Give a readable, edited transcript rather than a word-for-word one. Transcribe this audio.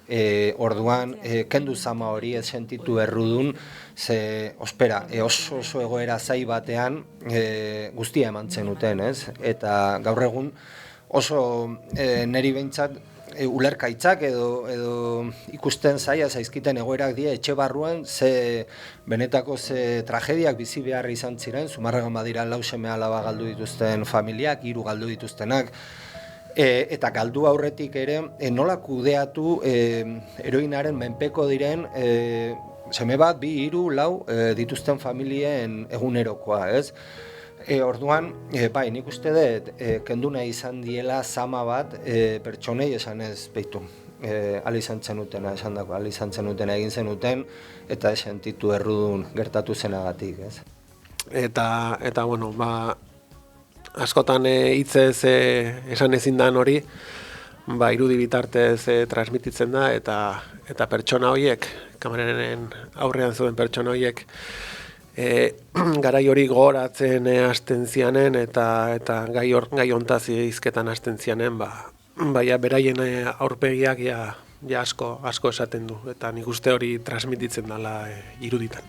Orduan, kendu zama hori ez sentitu errudun, ze, ospera, oso egoera zai batean guztia eman zenuten, ez? Eta gaur egun oso neri behintzat ulerkaitzak edo ikusten zaizkiten egoerak dira etxe barruan benetako tragediak bizi behar izan ziren, Zumarragan badira 4 seme-alaba galdu dituzten familiak, 3 galdu dituztenak, eta galdu aurretik ere nola kudeatu heroinaren menpeko diren seme bat, 2, 3, 4 dituzten familien egunerokoa, ez? Orduan, bai, nik uste dut, kendu nahi izan diela zama bat pertsonei esan ez behitu. Ala izan zenutena, esan dako, ala izan zenutena egin zenuten, eta ez sentitu errudun gertatu zenagatik, ez? Eta bueno, askotan hitzez esan ezin dan hori, irudi bitartez transmititzen da, eta pertsona horiek, kameraren aurrean zuen pertsona horiek, garai hori gogoratzen hasten zianen eta gai hontaz hizketan hasten zianen, beraien aurpegiak asko esaten du, eta nik uste hori transmititzen dela iruditan.